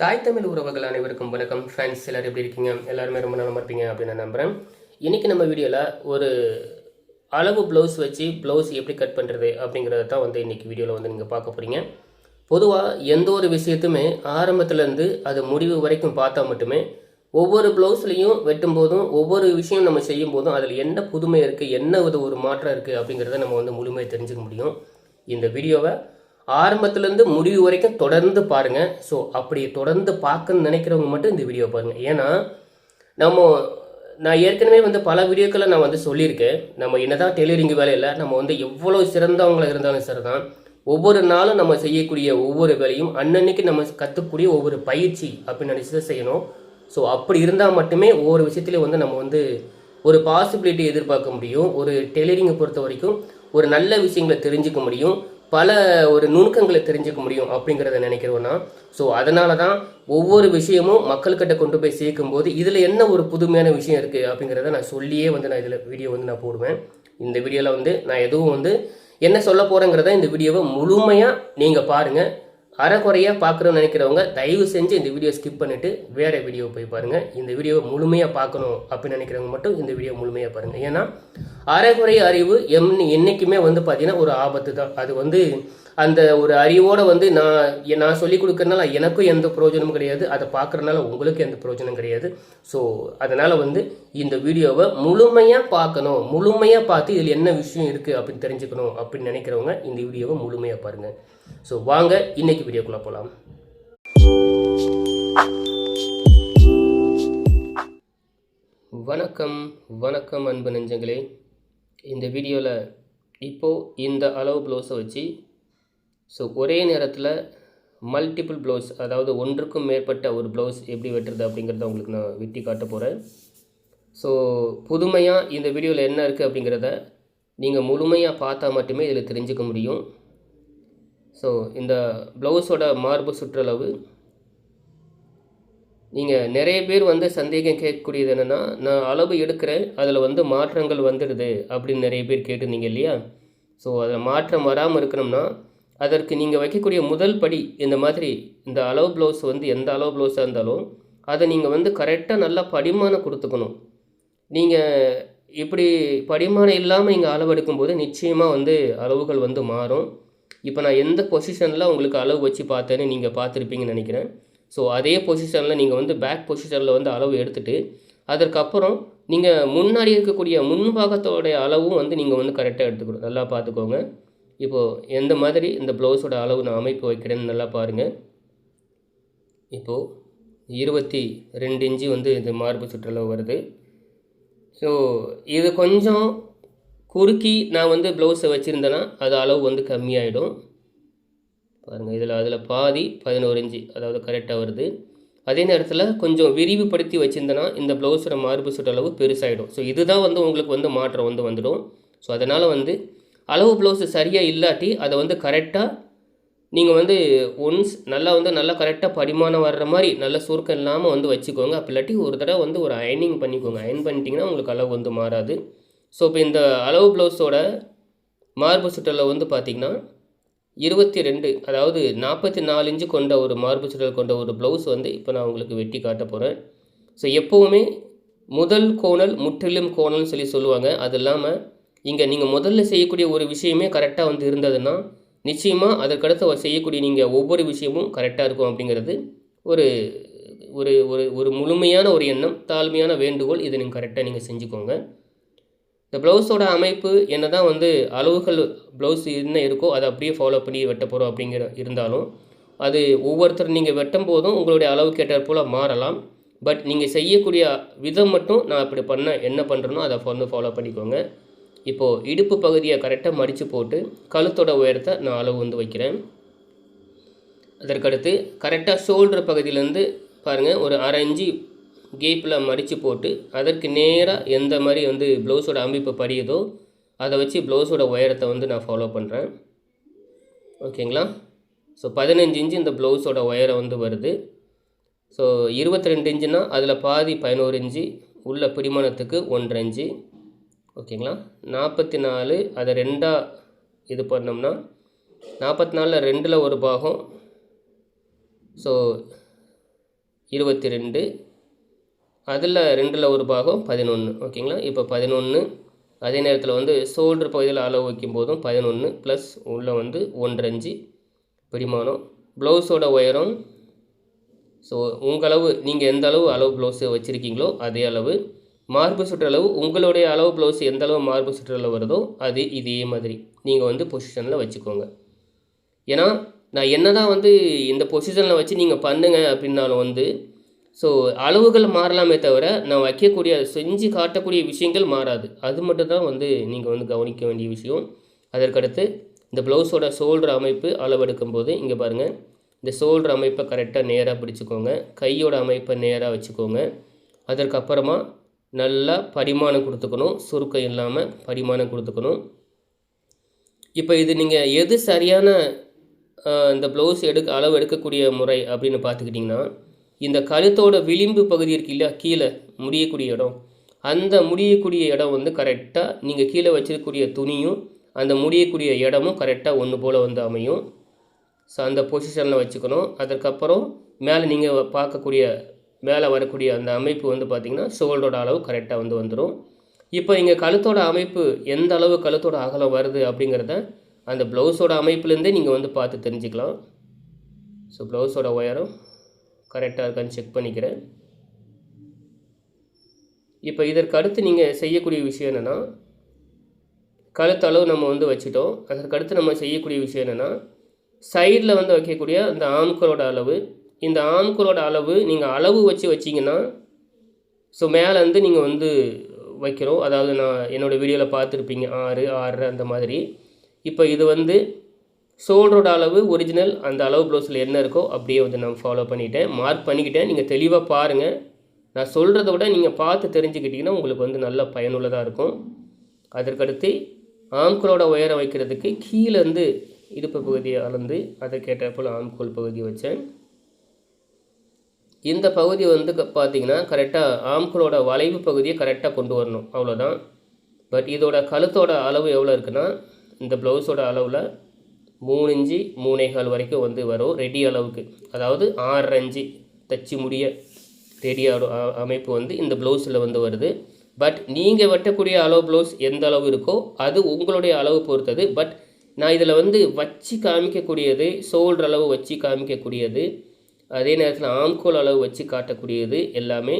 தாய் தமிழ் உறவுகள் அனைவருக்கும் வணக்கம். ஃப்ரெண்ட்ஸ் எல்லோரும் எப்படி இருக்கீங்க? எல்லாருமே ரொம்ப நலமாக இருப்பீங்க அப்படின்னு நான் நம்புகிறேன். இன்றைக்கி நம்ம வீடியோவில் ஒரு அளவு ப்ளவுஸ் வச்சு ப்ளவுஸ் எப்படி கட் பண்ணுறது அப்படிங்கிறத தான் வந்து இன்றைக்கி வீடியோவில் வந்து நீங்கள் பார்க்க போகிறீங்க. பொதுவாக எந்த ஒரு விஷயத்துமே ஆரம்பத்துலேருந்து அது முடிவு வரைக்கும் பார்த்தா மட்டுமே ஒவ்வொரு ப்ளவுஸ்லையும் வெட்டும் போதும் ஒவ்வொரு விஷயம் நம்ம செய்யும் போதும் அதில் என்ன புதுமை இருக்குது, என்ன ஒரு மாற்றம் இருக்குது அப்படிங்கிறத நம்ம வந்து முழுமையாக தெரிஞ்சுக்க முடியும். இந்த வீடியோவை ஆரம்பத்துலேருந்து முடிவு வரைக்கும் தொடர்ந்து பாருங்கள். ஸோ அப்படி தொடர்ந்து பார்க்கணுன்னு நினைக்கிறவங்க மட்டும் இந்த வீடியோ பாருங்கள். ஏன்னா நான் ஏற்கனவே வந்து பல வீடியோக்களை நான் வந்து சொல்லியிருக்கேன். நம்ம என்னதான் டெய்லரிங் வேலையில் நம்ம வந்து எவ்வளோ சிறந்தவங்களாக இருந்தாலும் சரி தான், ஒவ்வொரு நாளும் நம்ம செய்யக்கூடிய ஒவ்வொரு வேலையும் அன்னன்னைக்கு நம்ம கற்றுக்கூடிய ஒவ்வொரு பயிற்சி அப்படின்னு நினச்சி தான் செய்யணும். ஸோ அப்படி இருந்தால் மட்டுமே ஒவ்வொரு விஷயத்துலையும் வந்து நம்ம வந்து ஒரு பாசிபிலிட்டி எதிர்பார்க்க முடியும். ஒரு டெய்லரிங்கை பொறுத்த வரைக்கும் ஒரு நல்ல விஷயங்களை தெரிஞ்சுக்க முடியும், பல ஒரு நுணுக்கங்களை தெரிஞ்சுக்க முடியும் அப்படிங்கிறத நினைக்கிறோன்னா. ஸோ அதனால தான் ஒவ்வொரு விஷயமும் மக்கள்கிட்ட கொண்டு போய் சேர்க்கும் போது இதில் என்ன ஒரு புதுமையான விஷயம் இருக்குது அப்படிங்கிறத நான் சொல்லியே வந்து நான் இதில் வீடியோ வந்து நான் போடுவேன். இந்த வீடியோவில் வந்து நான் எதுவும் வந்து என்ன சொல்ல போகிறேங்கிறத இந்த வீடியோவை முழுமையாக நீங்கள் பாருங்கள். அரைக்குறையாக பார்க்குறோன்னு நினைக்கிறவங்க தயவு செஞ்சு இந்த வீடியோ ஸ்கிப் பண்ணிவிட்டு வேறு வீடியோ போய் பாருங்கள். இந்த வீடியோவை முழுமையாக பார்க்கணும் அப்படின்னு நினைக்கிறவங்க மட்டும் இந்த வீடியோ முழுமையாக பாருங்கள். ஏன்னா அரைக்குறை அறிவு என்றைக்குமே வந்து பார்த்தீங்கன்னா ஒரு ஆபத்து தான். அது வந்து அந்த ஒரு அறிவோடு வந்து நான் சொல்லிக் கொடுக்கறதுனால எனக்கும் எந்த பிரயோஜனமும் கிடையாது, அதை பார்க்குறதுனால உங்களுக்கு எந்த பிரயோஜனம் கிடையாது. ஸோ அதனால் வந்து இந்த வீடியோவை முழுமையாக பார்க்கணும், முழுமையாக பார்த்து இதில் என்ன விஷயம் இருக்குது அப்படின்னு தெரிஞ்சுக்கணும் அப்படின்னு நினைக்கிறவங்க இந்த வீடியோவை முழுமையாக பாருங்கள். ஸோ வாங்க இன்னைக்கு வீடியோக்குள்ளே போகலாம். வணக்கம் அன்பு நெஞ்சங்களே. இந்த வீடியோவில் இப்போது இந்த அளவு ப்ளவுஸை வச்சு ஒரே நேரத்தில் மல்டிபிள் ப்ளவுஸ், அதாவது ஒன்றுக்கும் மேற்பட்ட ஒரு ப்ளவுஸ் எப்படி வெட்டுறது அப்படிங்கிறத உங்களுக்கு நான் வெட்டி காட்ட போகிறேன். ஸோ புதுமையாக இந்த வீடியோவில் என்ன இருக்குது அப்படிங்கிறத நீங்கள் முழுமையாக பார்த்தா மட்டுமே இதில் தெரிஞ்சுக்க முடியும். ஸோ இந்த ப்ளவுஸோட மார்பு சுற்றளவு நீங்கள் நிறைய பேர் வந்து சந்தேகம் கேட்கக்கூடியது என்னென்னா, நான் அளவு எடுக்கிறேன் அதில் வந்து மாற்றங்கள் வந்துடுது அப்படின்னு நிறைய பேர் கேட்டிருந்தீங்க இல்லையா? ஸோ அதில் மாற்றம் வராமல் இருக்கணும்னா அதற்கு நீங்கள் வைக்கக்கூடிய முதல் படி இந்த மாதிரி இந்த அளவு ப்ளவுஸ் வந்து எந்த அளவு ப்ளவுஸாக இருந்தாலும் அதை நீங்கள் வந்து கரெக்டாக நல்லா படிமானம் கொடுத்துக்கணும். நீங்கள் இப்படி படிமானம் இல்லாமல் இங்கே அளவு எடுக்கும்போது நிச்சயமாக வந்து அளவுகள் வந்து மாறும். இப்போ நான் எந்த பொசிஷனில் உங்களுக்கு அளவு வச்சு பார்த்தேன்னு நீங்கள் பார்த்துருப்பீங்கன்னு நினைக்கிறேன். ஸோ அதே பொசிஷனில் நீங்கள் வந்து பேக் பொசிஷனில் வந்து அளவு எடுத்துகிட்டு அதற்கப்புறம் நீங்கள் முன்னாடி இருக்கக்கூடிய முன்பாகத்தோடைய அளவும் வந்து நீங்கள் வந்து கரெக்டாக எடுத்துக்கணும். நல்லா பார்த்துக்கோங்க. இப்போது எந்த மாதிரி இந்த ப்ளவுஸோட அளவு நான் அமைப்பு வைக்கிறேன்னு நல்லா பாருங்கள். இப்போது 22 இன்ச்சு வந்து இந்த மார்பு சுற்றளவு வருது. ஸோ இது கொஞ்சம் குறுக்கி நான் வந்து ப்ளவுஸை வச்சுருந்தேன்னா அது அளவு வந்து கம்மியாயிடும். பாருங்கள், அதில் பாதி 11 இன்ச்சு, அதாவது கரெக்டாக வருது. அதே நேரத்தில் கொஞ்சம் விரிவுபடுத்தி வச்சுருந்தேன்னா இந்த ப்ளவுஸோட மார்பு சுற்றளவு பெருசாகிடும். ஸோ இதுதான் வந்து உங்களுக்கு வந்து மாற்றம் வந்து வந்துடும். ஸோ அதனால் வந்து அளவு ப்ளவுஸு சரியாக இல்லாட்டி அதை வந்து கரெக்டாக நீங்கள் வந்து ஒன்ஸ் நல்லா கரெக்டாக படிமானம் வர்ற மாதிரி நல்ல சுருக்கம் இல்லாமல் வந்து வச்சுக்கோங்க. அப்படி இல்லாட்டி ஒரு தடவை வந்து ஒரு அயனிங் பண்ணிக்கோங்க. அயன் பண்ணிட்டீங்கன்னா உங்களுக்கு அளவு வந்து மாறாது. ஸோ இப்போ இந்த அளவு ப்ளவுஸோட மார்பு சுற்றளவு வந்து பார்த்திங்கன்னா 22, அதாவது 44 இன்ச்சு கொண்ட ஒரு மார்பு சுற்றளவு கொண்ட ஒரு ப்ளவுஸ் வந்து இப்போ நான் உங்களுக்கு வெட்டி காட்ட போகிறேன். ஸோ எப்போவுமே முதல் கோணல் முற்றிலும் கோணல்னு சொல்லுவாங்க. அது இல்லாமல் இங்கே நீங்கள் முதல்ல செய்யக்கூடிய ஒரு விஷயமே கரெக்டாக வந்து இருந்ததுன்னா நிச்சயமாக அதற்கடுத்து செய்யக்கூடிய நீங்கள் ஒவ்வொரு விஷயமும் கரெக்டாக இருக்கும் அப்படிங்கிறது ஒரு ஒரு ஒரு முழுமையான ஒரு எண்ணம், தாழ்மையான வேண்டுகோள். இதை நீங்கள் கரெக்டாக நீங்கள் செஞ்சுக்கோங்க. இந்த ப்ளவுஸோட அமைப்பு என்ன தான் வந்து அளவுகள் ப்ளவுஸ் என்ன இருக்கோ அதை அப்படியே ஃபாலோ பண்ணி வெட்ட போகிறோம் அப்படிங்கிற இருந்தாலும் அது ஒவ்வொருத்தர் நீங்கள் வெட்டும் போதும் உங்களுடைய அளவுக்கு ஏற்ற போல் மாறலாம். பட் நீங்கள் செய்யக்கூடிய விதம் மட்டும் நான் அப்படி என்ன பண்ணுறனோ அதை வந்து ஃபாலோ பண்ணிக்கோங்க. இப்போது இடுப்பு பகுதியை கரெக்டாக மடித்து போட்டு கழுத்தோட உயரத்தை நான் அளவு வந்து வைக்கிறேன். அதற்கடுத்து கரெக்டாக ஷோல்டர் பகுதியிலேருந்து பாருங்கள் ஒரு 1/2 இன்ச்சு கேப்பில் மடித்து போட்டு அதற்கு நேராக எந்த மாதிரி வந்து ப்ளவுஸோட அமைப்பு படியுதோ அதை வச்சு ப்ளவுஸோட உயரத்தை வந்து நான் ஃபாலோ பண்ணுறேன். ஓகேங்களா? ஸோ 15 இன்ச்சு இந்த ப்ளவுஸோட உயரம் வந்து வருது. ஸோ 22 இன்ச்சுனா அதில் பாதி 11 இன்ச்சு, உள்ள பிடிமானத்துக்கு 1.5 இன்ச்சு. ஓகேங்களா? 44 அதை 2ஆக இது பண்ணோம்னா 44 2ல் ஒரு பாகம். ஸோ 22, அதில் 2ல் ஒரு பாகம் 11. ஓகேங்களா? இப்போ 11, அதே நேரத்தில் வந்து ஷோல்டர் பகுதியில் அளவு வைக்கும்போதும் 11 ப்ளஸ் உள்ளே வந்து 1.5 பிடிமானம். ப்ளவுஸோட உயரம், ஸோ உங்கள் அளவு, நீங்கள் எந்த அளவு ப்ளவுஸு வச்சுருக்கீங்களோ அதே அளவு. மார்பு சுற்றளவு, உங்களுடைய அளவு ப்ளவுஸ் எந்த அளவு மார்பு சுற்றளவு வருதோ அது இதே மாதிரி நீங்கள் வந்து பொசிஷனில் வச்சுக்கோங்க. ஏன்னா நான் என்ன தான் வந்து இந்த பொசிஷனில் வச்சு நீங்கள் பண்ணுங்க அப்படின்னாலும் வந்து ஸோ அளவுகள் மாறலாமே தவிர நான் வைக்கக்கூடிய செஞ்சு காட்டக்கூடிய விஷயங்கள் மாறாது. அது மட்டும் தான் வந்து நீங்கள் வந்து கவனிக்க வேண்டிய விஷயம். அதற்கடுத்து இந்த ப்ளவுஸோட ஷோல்டர் அமைப்பு அளவெடுக்கும் போது இங்கே பாருங்கள், இந்த ஷோல்டர் அமைப்பை கரெக்டாக நேராக பிடிச்சிக்கோங்க. கையோட அமைப்பை நேராக வச்சுக்கோங்க. அதற்கப்புறமா நல்லா படிமானம் கொடுத்துக்கணும், சுருக்கம் இல்லாமல் படிமானம் கொடுத்துக்கணும். இப்போ இது நீங்கள் எது சரியான இந்த ப்ளவுஸ் அளவு எடுக்கக்கூடிய முறை அப்படின்னு பார்த்துக்கிட்டிங்கன்னா, இந்த கழுத்தோட விளிம்பு பகுதி இருக்கு இல்லையா, கீழே முடியக்கூடிய இடம், அந்த முடியக்கூடிய இடம் வந்து கரெக்டாக நீங்கள் கீழே வச்சிருக்கக்கூடிய துணியும் அந்த முடியக்கூடிய இடமும் கரெக்டாக ஒன்று போல் வந்து அமையும். ஸோ அந்த பொசிஷனில் வச்சுக்கணும். அதற்கப்புறம் மேலே நீங்கள் பார்க்கக்கூடிய மேலே வரக்கூடிய அந்த அமைப்பு வந்து பார்த்திங்கன்னா ஷோல்டரோட அளவு கரெக்டாக வந்து வந்துடும். இப்போ இங்கே கழுத்தோட அமைப்பு எந்த அளவு கழுத்தோட அகலம் வருது அப்படிங்கிறத அந்த ப்ளவுஸோட அமைப்புலேருந்தே நீங்கள் வந்து பார்த்து தெரிஞ்சுக்கலாம். ஸோ ப்ளவுஸோட உயரம் கரெக்டாக இருக்கான்னு செக் பண்ணிக்கிறேன். இப்போ இதற்கு அடுத்து நீங்கள் செய்யக்கூடிய விஷயம் என்னென்னா, கழுத்தளவு நம்ம வந்து வச்சுட்டோம். அதற்கடுத்து நம்ம செய்யக்கூடிய விஷயம் என்னென்னா, சைடில் வந்து வைக்கக்கூடிய அந்த ஆம்கோலோட அளவு, இந்த ஆம்கோலோட அளவு நீங்கள் அளவு வச்சிங்கன்னா ஸோ மேலேருந்து நீங்கள் வந்து வைக்கிறோம். அதாவது நான் என்னோடய வீடியோவில் பார்த்துருப்பீங்க 6, 6.5 அந்த மாதிரி. இப்போ இது வந்து ஷோல்டரோட அளவு ஒரிஜினல் அந்த அளவு ப்ளவுஸில் என்ன இருக்கோ அப்படியே வந்து நான் ஃபாலோ பண்ணிட்டேன், மார்க் பண்ணிக்கிட்டேன். நீங்கள் தெளிவாக பாருங்கள். நான் சொல்கிறத விட நீங்கள் பார்த்து தெரிஞ்சுக்கிட்டிங்கன்னா உங்களுக்கு வந்து நல்ல பயனுள்ளதாக இருக்கும். அதற்கடுத்து ஆம்கோலோட உயரம் வைக்கிறதுக்கு கீழேருந்து இடுப்பு பகுதியை அளந்து அதற்கேற்ற போல் ஆம்கோல் பகுதி வச்சேன். இந்த பகுதி வந்து பார்த்திங்கன்னா கரெக்டாக ஆம்கோலோட வளைவு பகுதியை கரெக்டாக கொண்டு வரணும், அவ்வளோதான். பட் இதோட கழுத்தோட அளவு எவ்வளோ இருக்குன்னா, இந்த ப்ளவுஸோட அளவில் 3 இன்ச்சு 3.25 வரைக்கும் வந்து வரும் ரெடி அளவுக்கு. அதாவது 6.5 இன்ச்சு தச்சு முடிய ரெடி அமைப்பு வந்து இந்த ப்ளவுஸில் வந்து வருது. பட் நீங்கள் வெட்டக்கூடிய அளவு ப்ளவுஸ் எந்த அளவு இருக்கோ அது உங்களுடைய அளவு பொறுத்தது. பட் நான் இதில் வந்து வச்சு காமிக்கக்கூடியது ஷோல்டர் அளவு வச்சு காமிக்கக்கூடியது, அதே நேரத்தில் ஆம்கோல் அளவு வச்சு காட்டக்கூடியது எல்லாமே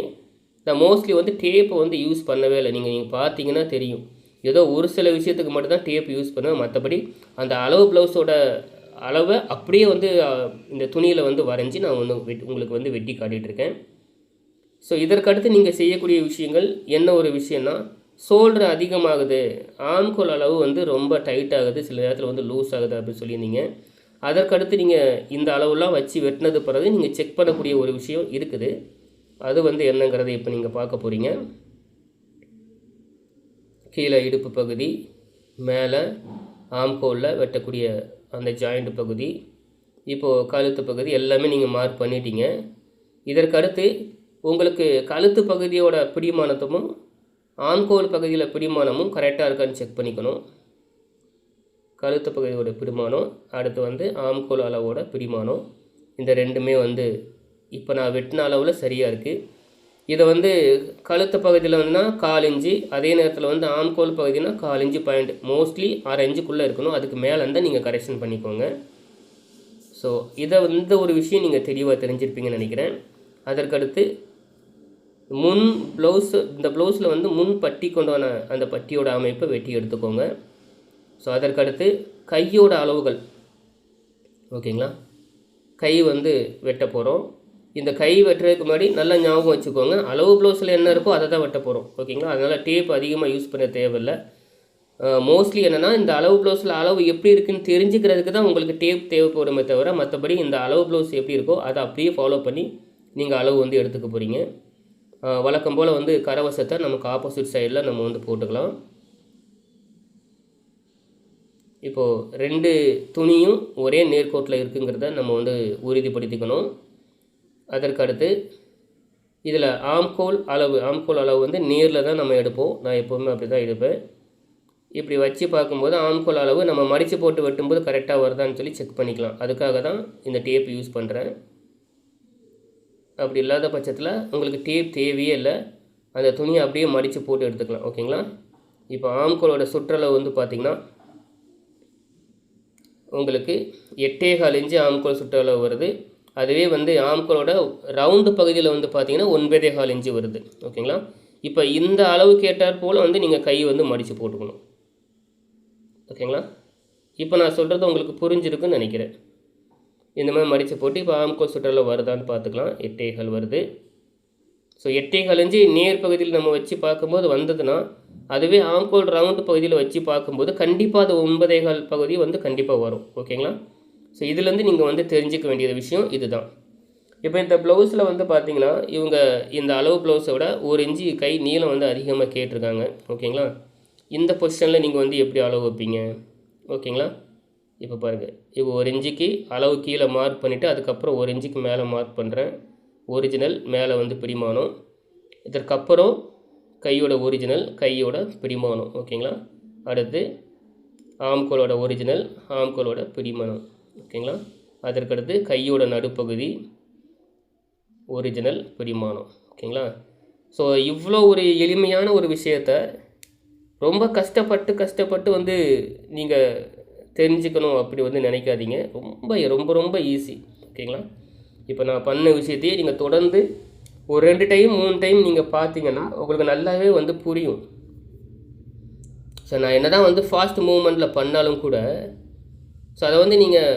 நான் மோஸ்ட்லி வந்து டேப்பை வந்து யூஸ் பண்ணவே இல்லை. நீங்கள் பார்த்தீங்கன்னா தெரியும், ஏதோ ஒரு சில விஷயத்துக்கு மட்டும்தான் டேப் யூஸ் பண்ணுவேன். மற்றபடி அந்த அளவு ப்ளவுஸோட அளவை அப்படியே வந்து இந்த துணியில் வந்து வரைஞ்சி நான் உங்களுக்கு வந்து வெட்டி காட்டிகிட்ருக்கேன். ஸோ இதற்கடுத்து நீங்கள் செய்யக்கூடிய விஷயங்கள் என்ன ஒரு விஷயம்னா, ஷோல்டர் அதிகமாகுது, ஆம்கோல் அளவு வந்து ரொம்ப டைட் ஆகுது, சில நேரத்தில் வந்து லூஸ் ஆகுது அப்படின்னு சொல்லியிருந்தீங்க. அதற்கடுத்து நீங்கள் இந்த அளவுலாம் வச்சு வெட்டினது பிறகு நீங்கள் செக் பண்ணக்கூடிய ஒரு விஷயம் இருக்குது. அது வந்து என்னங்கிறத இப்போ நீங்கள் பார்க்க போகிறீங்க. கீழே இடுப்பு பகுதி, மேலே ஆம்கோலில் வெட்டக்கூடிய அந்த ஜாயிண்ட் பகுதி, இப்போது கழுத்து பகுதி எல்லாமே நீங்கள் மார்க் பண்ணிட்டீங்க. இதற்கடுத்து உங்களுக்கு கழுத்து பகுதியோட பிடிமானத்தும் ஆம்கோல் பகுதியில் பிடிமானமும் கரெக்டாக இருக்கான்னு செக் பண்ணிக்கணும். கழுத்து பகுதியோட பிடிமானம், அடுத்து வந்து ஆம்கோல் அளவோட பிடிமானம், இந்த ரெண்டுமே வந்து இப்போ நான் வெட்டின அளவில் சரியாக இருக்குது. இதை வந்து கழுத்து பகுதியில் வந்துன்னா 1/4 இன்ச்சு, அதே நேரத்தில் வந்து ஆம்கோல் பகுதினா 1/4 இன்ச்சு பாயிண்ட், மோஸ்ட்லி 6 இன்ச்சுக்குள்ளே இருக்கணும். அதுக்கு மேலே இருந்தால் நீங்கள் கரெக்ஷன் பண்ணிக்கோங்க. ஸோ இதை வந்து ஒரு விஷயம் நீங்கள் தெளிவாக தெரிஞ்சிருப்பீங்கன்னு நினைக்கிறேன். அதற்கடுத்து முன் ப்ளவுஸு, இந்த ப்ளவுஸில் வந்து முன் பட்டி கொண்டான அந்த பட்டியோட அமைப்பை வெட்டி எடுத்துக்கோங்க. ஸோ அதற்கடுத்து கையோட அளவுகள், ஓகேங்களா, கை வந்து வெட்ட போகிறோம். இந்த கை வெட்டுறதுக்கு முன்னாடி நல்லா ஞாபகம் வச்சுக்கோங்க, அளவு ப்ளவுஸில் என்ன இருக்கோ அதை தான் வெட்ட போகிறோம், ஓகேங்களா. அதனால் டேப் அதிகமாக யூஸ் பண்ண தேவையில்லை. மோஸ்ட்லி என்னென்னா இந்த அளவு ப்ளவுஸில் அளவு எப்படி இருக்குதுன்னு தெரிஞ்சுக்கிறதுக்கு தான் உங்களுக்கு டேப் தேவைப்படுமே தவிர, மற்றபடி இந்த அளவு ப்ளவுஸ் எப்படி இருக்கோ அதை அப்படியே ஃபாலோ பண்ணி நீங்கள் அளவு வந்து எடுத்துக்க போகிறீங்க. வழக்கம் போல் வந்து கரவசத்தை நமக்கு ஆப்போசிட் சைடில் நம்ம வந்து போட்டுக்கலாம். இப்போது 2 துணியும் ஒரே நேர்கோட்டில் இருக்குங்கிறத நம்ம வந்து உறுதிப்படுத்திக்கணும். அதற்கடுத்து இதில் ஆம்கோல் அளவு வந்து நேரில் தான் நம்ம எடுப்போம். நான் எப்போவுமே அப்படி தான் எடுப்பேன். இப்படி வச்சு பார்க்கும்போது ஆம்கோல் அளவு நம்ம மடித்து போட்டு வெட்டும்போது கரெக்டாக வருதான்னு சொல்லி செக் பண்ணிக்கலாம். அதுக்காக தான் இந்த டேப் யூஸ் பண்ணுறேன். அப்படி இல்லாத பட்சத்தில் உங்களுக்கு டேப் தேவையே இல்லை, அந்த துணியை அப்படியே மடித்து போட்டு எடுத்துக்கலாம். ஓகேங்களா? இப்போ ஆம்கோலோட சுற்றளவு வந்து பார்த்திங்கன்னா உங்களுக்கு 8.25 இன்ச்சு ஆம்கோல் சுற்றளவு வருது. அதுவே வந்து ஆம்கோலோட ரவுண்டு பகுதியில் வந்து பார்த்திங்கன்னா 9.25 இன்ச்சு வருது. ஓகேங்களா? இப்போ இந்த அளவுக்கு ஏற்றாற் போல் வந்து நீங்கள் கை வந்து மடித்து போட்டுக்கணும். ஓகேங்களா? இப்போ நான் சொல்கிறது உங்களுக்கு புரிஞ்சிருக்குன்னு நினைக்கிறேன். இந்த மாதிரி மடித்து போட்டு இப்போ ஆம்கோல் சுற்றளவு வருதான்னு பார்த்துக்கலாம். 8.25 வருது. ஸோ 8.25 இன்ச்சு நேர் பகுதியில் நம்ம வச்சு பார்க்கும்போது வந்ததுன்னா, அதுவே ஆம்கோல் ரவுண்டு பகுதியில் வச்சு பார்க்கும்போது கண்டிப்பாக அது 9.25 பகுதி வந்து கண்டிப்பாக வரும். ஓகேங்களா? ஸோ இதுலேருந்து நீங்கள் வந்து தெரிஞ்சிக்க வேண்டிய விஷயம் இதுதான். இப்போ இந்த ப்ளவுஸில் வந்து பார்த்திங்கன்னா இவங்க இந்த அளவு ப்ளவுஸை விட 1 இன்ச்சு கை நீளம் வந்து அதிகமாக கேட்டிருக்காங்க. ஓகேங்களா? இந்த பொசிஷனில் நீங்கள் வந்து எப்படி அளவு வைப்பீங்க? ஓகேங்களா? இப்போ பாருங்கள், இப்போ 1 இன்ச்சுக்கு அளவு கீழே மார்க் பண்ணிவிட்டு அதுக்கப்புறம் 1 இன்ச்சுக்கு மேலே மார்க் பண்ணுறேன். ஒரிஜினல் மேலே வந்து பிடிமானம், இதற்கப்புறம் கையோட ஒரிஜினல், கையோட பிடிமானம். ஓகேங்களா? அடுத்து ஆம்கோலோட ஒரிஜினல், ஆம்கோலோட பிடிமானம். ஓகேங்களா? அதற்கடுத்து கையோட நடுப்பகுதி, ஒரிஜினல், பிடிமானம். ஓகேங்களா? ஸோ இவ்வளோ ஒரு எளிமையான ஒரு விஷயத்தை ரொம்ப கஷ்டப்பட்டு வந்து நீங்கள் தெரிஞ்சுக்கணும் அப்படி வந்து நினைக்காதீங்க. ரொம்ப ரொம்ப ரொம்ப ஈஸி. ஓகேங்களா? இப்போ நான் பண்ண விஷயத்தையே நீங்கள் தொடர்ந்து ஒரு 2 டைம் 3 டைம் நீங்கள் பார்த்தீங்கன்னா உங்களுக்கு நல்லாவே வந்து புரியும். ஸோ நான் என்ன தான் வந்து ஃபாஸ்ட் மூவ்மெண்ட்டில் பண்ணாலும் கூட, ஸோ அதை வந்து நீங்கள்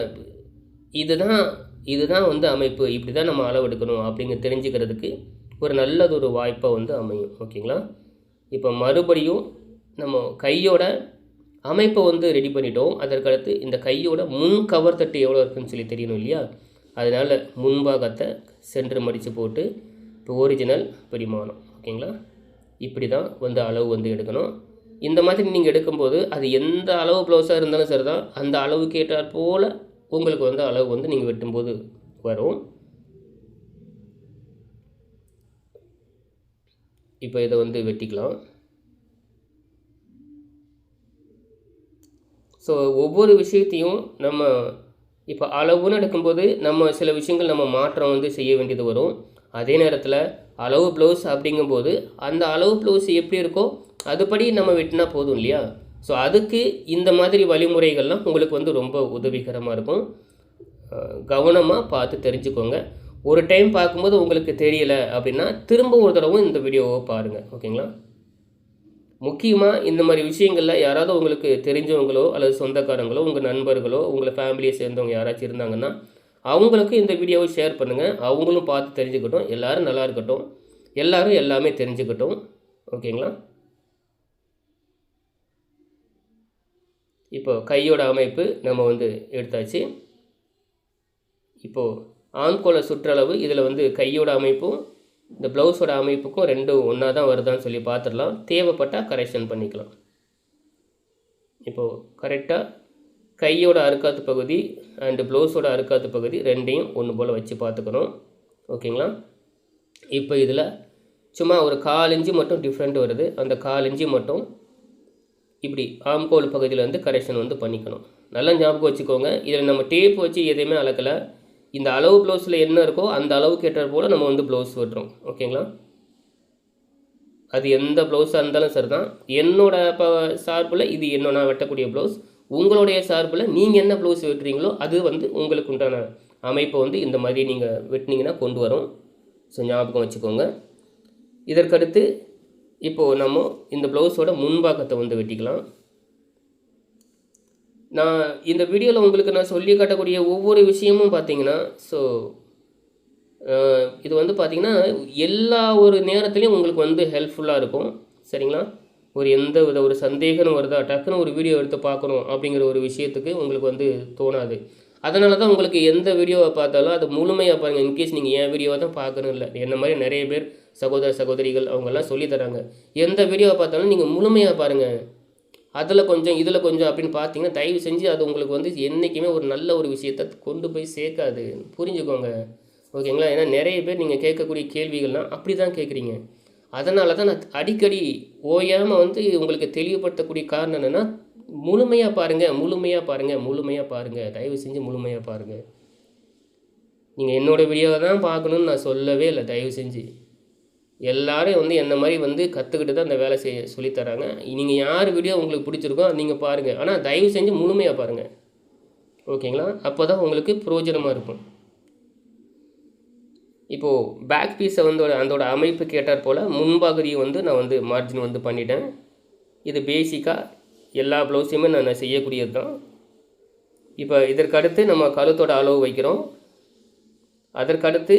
இதுதான் வந்து அமைப்பு, இப்படி தான் நம்ம அளவெடுக்கணும் அப்படிங்க தெரிஞ்சுக்கிறதுக்கு ஒரு நல்லதொரு வாய்ப்பாக வந்து அமையும். ஓகேங்களா? இப்போ மறுபடியும் நம்ம கையோட அமைப்பை வந்து ரெடி பண்ணிட்டோம். அதற்கடுத்து இந்த கையோட முன் கவர் தட்டு எவ்வளோ இருக்குதுன்னு சொல்லி தெரியணும் இல்லையா? அதனால் முன்பாகத்தை சென்டர் மடித்து போட்டு இப்போ ஒரிஜினல் பிடிமானம். ஓகேங்களா? இப்படி தான் வந்து அளவு வந்து எடுக்கணும். இந்த மாதிரி நீங்கள் எடுக்கும்போது அது எந்த அளவு ப்ளவுஸாக இருந்தாலும் சரி தான், அந்த அளவுக்கு ஏற்றாற் போல் உங்களுக்கு வந்து அளவு வந்து நீங்கள் வெட்டும்போது வரும். இப்போ இதை வந்து வெட்டிக்கலாம். ஸோ ஒவ்வொரு விஷயத்தையும் நம்ம இப்போ அளவுன்னு எடுக்கும்போது நம்ம சில விஷயங்கள் நம்ம மாற்றம் வந்து செய்ய வேண்டியது வரும். அதே நேரத்தில் அளவு ப்ளவுஸ் அப்படிங்கும்போது அந்த அளவு ப்ளவுஸ் எப்படி இருக்கோ அதுபடி நம்ம வெட்டினா போதும் இல்லையா? ஸோ அதுக்கு இந்த மாதிரி வழிமுறைகள்லாம் உங்களுக்கு வந்து ரொம்ப உதவிகரமாக இருக்கும். கவனமாக பார்த்து தெரிஞ்சுக்கோங்க. ஒரு டைம் பார்க்கும்போது உங்களுக்கு தெரியலை அப்படின்னா திரும்ப ஒரு தடவை இந்த வீடியோவை பாருங்கள். ஓகேங்களா? முக்கியமாக இந்த மாதிரி விஷயங்களில் யாராவது உங்களுக்கு தெரிஞ்சவங்களோ அல்லது சொந்தக்காரங்களோ, உங்கள் நண்பர்களோ, உங்களை ஃபேமிலியை சேர்ந்தவங்க யாராச்சும் இருந்தாங்கன்னா அவங்களுக்கு இந்த வீடியோவை ஷேர் பண்ணுங்கள். அவங்களும் பார்த்து தெரிஞ்சுக்கட்டும். எல்லோரும் நல்லா இருக்கட்டும். எல்லோரும் எல்லாமே தெரிஞ்சுக்கட்டும். ஓகேங்களா? இப்போ கையோட அமைப்பு நம்ம வந்து எடுத்தாச்சு. இப்போது ஆம்கோலை சுற்றளவு இதில் வந்து கையோட அமைப்பும் இந்த ப்ளவுஸோட அமைப்புக்கும் ரெண்டும் ஒன்றா தான் வருதான்னு சொல்லி பார்த்துடலாம். தேவைப்பட்டால் கரெக்ஷன் பண்ணிக்கலாம். இப்போது கரெக்டாக கையோட அறுக்காத்து பகுதி அண்டு ப்ளவுஸோட அறுக்காத்து பகுதி ரெண்டையும் ஒன்று போல் வச்சு பார்த்துக்கணும். ஓகேங்களா? இப்போ இதில் சும்மா ஒரு 1/4 இன்ச்சு மட்டும் டிஃப்ரெண்ட் வருது. அந்த 1/4 இன்ச்சு மட்டும் இப்படி ஆம்கோல் பகுதியில் வந்து கரெக்ஷன் வந்து பண்ணிக்கணும். நல்லா ஞாபகம் வச்சுக்கோங்க. இதில் நம்ம டேப் வச்சு எதையுமே அளக்கலை. இந்த அளவு ப்ளவுஸில் என்ன இருக்கோ அந்த அளவுக்கு ஏற்றாற் போல் நம்ம வந்து ப்ளவுஸ் வெட்டுறோம். ஓகேங்களா? அது எந்த ப்ளவுஸாக இருந்தாலும் சரி தான். என்னோடய சார்பில் இது நான் வெட்டக்கூடிய ப்ளவுஸ். உங்களுடைய சார்பில் நீங்கள் என்ன ப்ளவுஸ் வெட்டுறீங்களோ அது வந்து உங்களுக்கு உண்டான அமைப்பை வந்து இந்த மாதிரி நீங்கள் வெட்டினீங்கன்னா கொண்டு வரும். ஸோ ஞாபகம் வச்சுக்கோங்க. இதற்கடுத்து இப்போது நம்ம இந்த ப்ளவுஸோட முன்பாகத்தை வந்து வெட்டிக்கலாம். நான் இந்த வீடியோவில் உங்களுக்கு நான் சொல்லி காட்டக்கூடிய ஒவ்வொரு விஷயமும் பார்த்தீங்கன்னா, ஸோ இது வந்து பார்த்திங்கன்னா எல்லா ஒரு நேரத்துலையும் உங்களுக்கு வந்து ஹெல்ப்ஃபுல்லாக இருக்கும். சரிங்களா? எந்த வித ஒரு சந்தேகம் வருதா, டக்குன்னு ஒரு வீடியோ எடுத்து பார்க்கணும் அப்படிங்கிற ஒரு விஷயத்துக்கு உங்களுக்கு வந்து தோணாது. அதனால தான் உங்களுக்கு எந்த வீடியோவை பார்த்தாலும் அது முழுமையாக பாருங்கள். இன்கேஸ் நீங்கள் என் வீடியோவை தான் பார்க்கணும் இல்லை, என்ன மாதிரி நிறைய பேர் சகோதர சகோதரிகள் அவங்கெல்லாம் சொல்லித்தராங்க. எந்த வீடியோவை பார்த்தாலும் நீங்கள் முழுமையாக பாருங்கள். அதில் கொஞ்சம் இதில் கொஞ்சம் அப்படின்னு பார்த்தீங்கன்னா தயவு செஞ்சு அது உங்களுக்கு வந்து என்றைக்குமே ஒரு நல்ல ஒரு விஷயத்தை கொண்டு போய் சேர்க்காது. புரிஞ்சுக்கோங்க. ஓகேங்களா? ஏன்னா நிறைய பேர் நீங்கள் கேட்கக்கூடிய கேள்விகள்லாம் அப்படி தான் கேட்குறீங்க. அதனால தான் நான் அடிக்கடி ஓயாமல் வந்து உங்களுக்கு தெளிவுபடுத்தக்கூடிய காரணம் என்னென்னா, முழுமையாக பாருங்கள். தயவு செஞ்சு முழுமையாக பாருங்கள். நீங்கள் என்னோடய வீடியோவை தான் பார்க்கணுன்னு நான் சொல்லவே இல்லை. தயவு செஞ்சு எல்லோரும் வந்து என்ன மாதிரி வந்து கற்றுக்கிட்டு தான் அந்த வேலை சொல்லித்தராங்க. நீங்கள் யார் வீடியோ உங்களுக்கு பிடிச்சிருக்கோ நீங்கள் பாருங்கள். ஆனால் தயவு செஞ்சு முழுமையாக பாருங்கள். ஓகேங்களா? அப்போ தான் உங்களுக்கு பிரயோஜனமாக இருக்கும். இப்போது பேக் பீஸை வந்து அதோட அமைப்பு கேட்டார் போல் முன்பகுதியை வந்து நான் வந்து மார்ஜின் வந்து பண்ணிட்டேன். இது பேசிக்காக எல்லா ப்ளவுஸையுமே நான் செய்யக்கூடியது தான். இப்போ இதற்கடுத்து நம்ம கழுத்தோட அளவு வைக்கிறோம். அதற்கடுத்து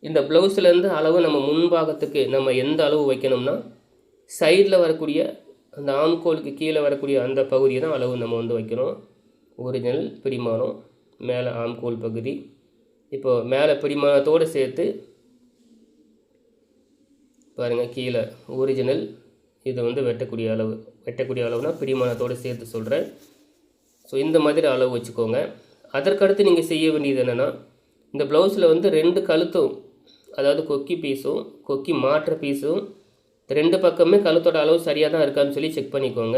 இந்த ப்ளவுஸ்லேருந்து அளவு நம்ம முன்பாகத்துக்கு நம்ம எந்த அளவு வைக்கணும்னா சைடில் வரக்கூடிய அந்த ஆம்கோலுக்கு கீழே வரக்கூடிய அந்த பகுதியை தான் அளவு நம்ம வந்து வைக்கணும். ஒரிஜினல் பிடிமானம் மேலே ஆம்கோல் பகுதி. இப்போது மேலே பிடிமானத்தோடு சேர்த்து பாருங்கள், கீழே ஒரிஜினல் இது வந்து வெட்டக்கூடிய அளவுனா பிடிமானத்தோடு சேர்த்து சொல்கிறேன். ஸோ இந்த மாதிரி அளவு வச்சுக்கோங்க. அதற்கடுத்து நீங்கள் செய்ய வேண்டியது என்னென்னா, இந்த ப்ளவுஸில் வந்து 2 கழுத்தும், அதாவது கொக்கி பீஸும் கொக்கி மாற்ற பீஸும் 2 பக்கமே கழுத்தோட அளவு சரியாக தான் இருக்கான்னு சொல்லி செக் பண்ணிக்கோங்க.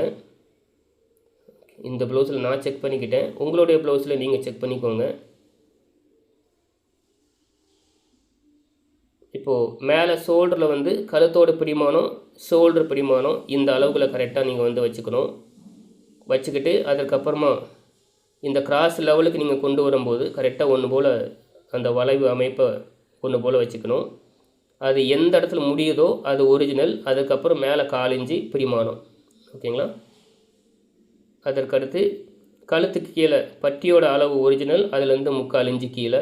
இந்த ப்ளவுஸில் நான் செக் பண்ணிக்கிட்டேன். உங்களுடைய ப்ளவுஸில் நீங்கள் செக் பண்ணிக்கோங்க. இப்போது மேலே ஷோல்டரில் வந்து கழுத்தோட பிடிமானம், ஷோல்டர் பிடிமானம் இந்த அளவுகளை கரெக்டாக நீங்கள் வந்து வச்சுக்கிட்டு அதுக்கப்புறமா இந்த கிராஸ் லெவலுக்கு நீங்கள் கொண்டு வரும்போது கரெக்டாக ஒன்று போல் அந்த வளைவு அமைப்பை ஒன்று போல் வச்சுக்கணும். அது எந்த இடத்துல முடியுதோ அது ஒரிஜினல். அதுக்கப்புறம் மேலே 1/4 இன்ச்சு பிடிமானம். ஓகேங்களா? அதற்கடுத்து கழுத்துக்கு கீழே பட்டியோட அளவு ஒரிஜினல், அதுலேருந்து 3/4 இன்ச்சு கீழே.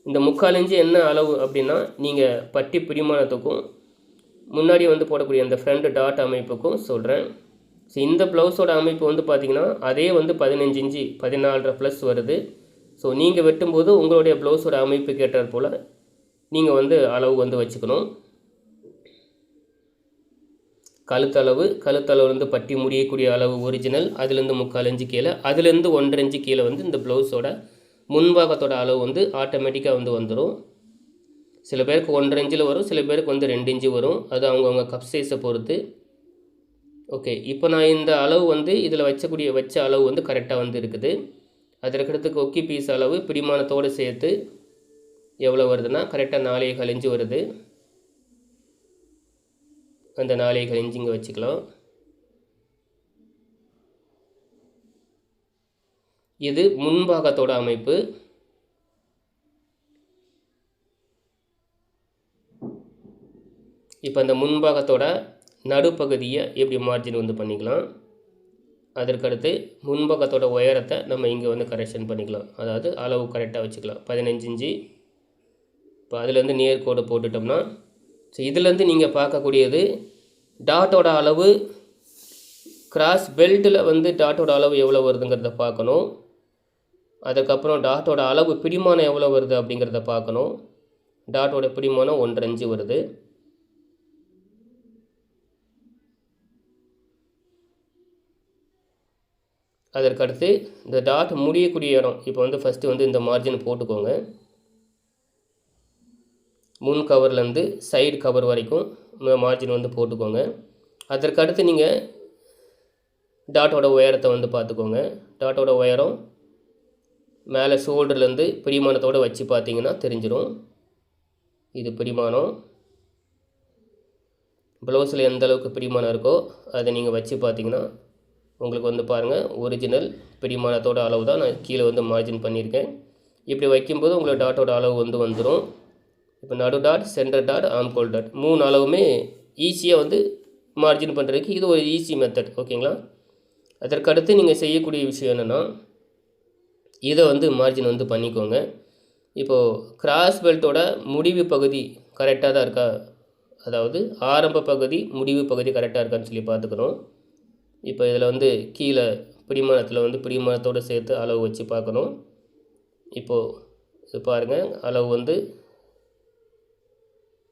இந்த 3/4 இன்ச்சு என்ன அளவு அப்படின்னா, நீங்கள் பட்டி பிடிமானத்துக்கும் முன்னாடி வந்து போடக்கூடிய அந்த ஃப்ரண்ட் டாட் அமைப்புக்கும் சொல்கிறேன். ஸோ இந்த ப்ளவுஸோட அமைப்பு வந்து பார்த்திங்கன்னா அதே வந்து 15 இன்ச்சு 14.5 ப்ளஸ் வருது. ஸோ நீங்கள் வெட்டும்போது உங்களுடைய ப்ளவுஸோட அமைப்பு கேட்டார் போல் நீங்கள் வந்து அளவு வந்து வச்சுக்கணும். கழுத்தளவுலேருந்து பட்டி முடியக்கூடிய அளவு ஒரிஜினல், அதுலேருந்து 3/4 இன்ச்சு கீழே, அதுலேருந்து 1.5 இன்ச்சு கீழே வந்து இந்த ப்ளவுஸோட முன்பாகத்தோட அளவு வந்து ஆட்டோமேட்டிக்காக வந்து வந்துடும். சில பேருக்கு 1.5 இன்ச்சில் வரும், சில பேருக்கு வந்து 2 இன்ச்சு வரும். அது அவங்கவுங்க கப் சைஸை பொறுத்து. ஓகே, இப்போ நான் இந்த அளவு வந்து இதில் வச்ச அளவு வந்து கரெக்டாக வந்து இருக்குது. அதற்கடுத்து கொக்கி பீஸ் அளவு பிடிமானத்தோடு சேர்த்து எவ்வளோ வருதுன்னா கரெக்டாக 4.25 இன்ச்சு வருது. அந்த 4.25 இன்ச்சு இங்கே வச்சுக்கலாம். இது முன்பாகத்தோட அமைப்பு. இப்போ அந்த முன்பாகத்தோட நடுப்பகுதியை எப்படி மார்ஜின் வந்து பண்ணிக்கலாம். அதற்கடுத்து முன்பக்கத்தோட உயரத்தை நம்ம இங்கே வந்து கரெக்ஷன் பண்ணிக்கலாம். அதாவது அளவு கரெக்டாக வச்சுக்கலாம். 15 இன்ச்சு. இப்போ அதுலேருந்து நேர்கோடு போட்டுட்டோம்னா, ஸோ இதுலேருந்து நீங்கள் பார்க்கக்கூடியது டாட்டோட அளவு, கிராஸ் பெல்ட்டில் வந்து டாட்டோட அளவு எவ்வளோ வருதுங்கிறத பார்க்கணும். அதுக்கப்புறம் டாட்டோட அளவு பிடிமானம் எவ்வளோ வருது அப்படிங்கிறத பார்க்கணும். டாட்டோட பிடிமானம் 1.5 இன்ச்சு வருது. அதற்கடுத்து இந்த டாட் முடியக்கூடிய இடம், இப்போ வந்து ஃபஸ்ட்டு வந்து இந்த மார்ஜின் போட்டுக்கோங்க. முன் கவர்லேருந்து சைடு கவர் வரைக்கும் மார்ஜின் வந்து போட்டுக்கோங்க. அதற்கடுத்து நீங்கள் டாட்டோட உயரத்தை வந்து பார்த்துக்கோங்க. டாட்டோட உயரம் மேலே ஷோல்டர்லேருந்து பிடிமானத்தோடு வச்சு பார்த்தீங்கன்னா தெரிஞ்சிடும். இது பிடிமானம். ப்ளவுஸில் எந்த அளவுக்கு பிடிமானம் இருக்கோ அதை நீங்கள் வச்சு பார்த்தீங்கன்னா உங்களுக்கு வந்து பாருங்கள், ஒரிஜினல் பிடிமானத்தோட அளவு தான் நான் கீழே வந்து மார்ஜின் பண்ணியிருக்கேன். இப்படி வைக்கும்போது உங்களுக்கு டாட்டோட அளவு வந்து வந்துடும். இப்போ நடு டாட், சென்டர் டாட், ஆம்கோல் டாட் 3 அளவுமே ஈஸியாக வந்து மார்ஜின் பண்ணுறதுக்கு இது ஒரு ஈஸி மெத்தட். ஓகேங்களா? அதற்கடுத்து நீங்கள் செய்யக்கூடிய விஷயம் என்னென்னா, இதை வந்து மார்ஜின் வந்து பண்ணிக்கோங்க. இப்போது கிராஸ் பெல்ட்டோட முடிவு பகுதி கரெக்டாக தான் இருக்கா, அதாவது ஆரம்ப பகுதி முடிவு பகுதி கரெக்டாக இருக்கான்னு சொல்லி பார்த்துக்கணும். இப்போ இதில் வந்து கீழே பிடிமானத்தில் வந்து பிடிமானத்தோடு சேர்த்து அளவு வச்சு பார்க்கணும். இப்போது இது பாருங்கள், அளவு வந்து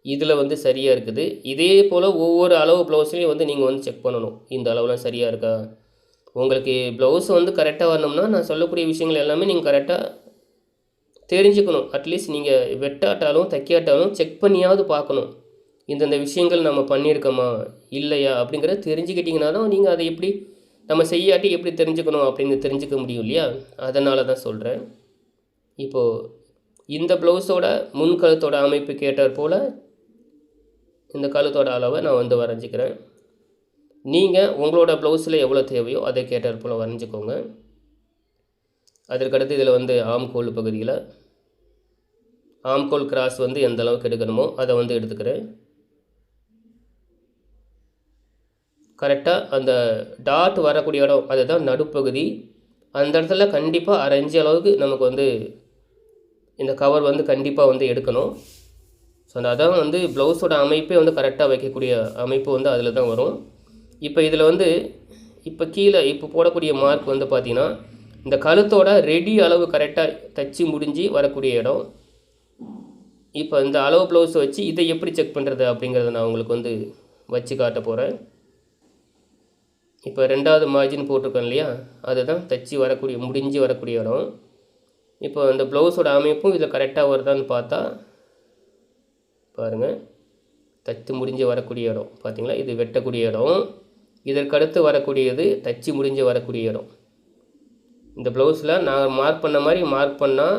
இதில் வந்து சரியாக இருக்குது. இதே போல் ஒவ்வொரு அளவு ப்ளவுஸ்லையும் வந்து நீங்கள் வந்து செக் பண்ணணும், இந்த அளவுலாம் சரியாக இருக்கா. உங்களுக்கு ப்ளவுஸ் வந்து கரெக்டாக வரணும்னா நான் சொல்லக்கூடிய விஷயங்கள் எல்லாமே நீங்கள் கரெக்டாக தெரிஞ்சுக்கணும். அட்லீஸ்ட் நீங்கள் வெட்டாட்டாலும் தைக்காட்டாலும் செக் பண்ணியாவது பார்க்கணும், இந்தந்த விஷயங்கள் நம்ம பண்ணியிருக்கோமா இல்லையா அப்படிங்கிறத தெரிஞ்சுக்கிட்டிங்கன்னா தான் நீங்கள் அதை எப்படி நம்ம செய்யாட்டி எப்படி தெரிஞ்சுக்கணும் அப்படின்னு தெரிஞ்சுக்க முடியும் இல்லையா. அதனால தான் சொல்கிறேன். இப்போது இந்த ப்ளவுஸோட முன் கழுத்தோட அமைப்பு கேட்டார் போல் இந்த கழுத்தோட அளவை நான் வந்து வரைஞ்சிக்கிறேன். நீங்கள் உங்களோட ப்ளவுஸில் எவ்வளோ தேவையோ அதை கேட்டார் போல் வரைஞ்சிக்கோங்க. அதற்கடுத்து இதில் வந்து ஆம்கோல் பகுதியில் ஆம்கோல் கிராஸ் வந்து எந்த அளவுக்கு எடுக்கணுமோ அதை வந்து எடுத்துக்கிறேன். கரெக்டாக அந்த டாட் வரக்கூடிய இடம் அதுதான் நடுப்பகுதி. அந்த இடத்துல கண்டிப்பாக 1/2 இன்ச் அளவுக்கு நமக்கு வந்து இந்த கவர் வந்து கண்டிப்பாக வந்து எடுக்கணும். ஸோ அதான் வந்து ப்ளவுஸோட அமைப்பே வந்து கரெக்டாக வைக்கக்கூடிய அமைப்பு வந்து அதில் தான் வரும். இப்போ இதில் வந்து இப்போ கீழே இப்போ போடக்கூடிய மார்க் வந்து பார்த்திங்கன்னா இந்த கழுத்தோட ரெடி அளவு கரெக்டாக தச்சு முடிஞ்சு வரக்கூடிய இடம். இப்போ இந்த அளவு ப்ளவுஸ் வச்சு இதை எப்படி செக் பண்ணுறது அப்படிங்கிறத நான் உங்களுக்கு வந்து வச்சு காட்ட போகிறேன். இப்போ 2வது மார்ஜின் போட்டிருக்கோம் இல்லையா, அதுதான் தச்சு வரக்கூடிய முடிஞ்சு வரக்கூடிய இடம். இப்போ இந்த ப்ளவுஸோட அமைப்பும் இதில் கரெக்டாக வருதான்னு பார்த்தா பாருங்கள், தச்சு முடிஞ்சு வரக்கூடிய இடம் பார்த்திங்களா, இது வெட்டக்கூடிய இடம். இதற்கடுத்து வரக்கூடியது தச்சு முடிஞ்சு வரக்கூடிய இடம். இந்த ப்ளவுஸில் நான் மார்க் பண்ண மாதிரி மார்க் பண்ணால்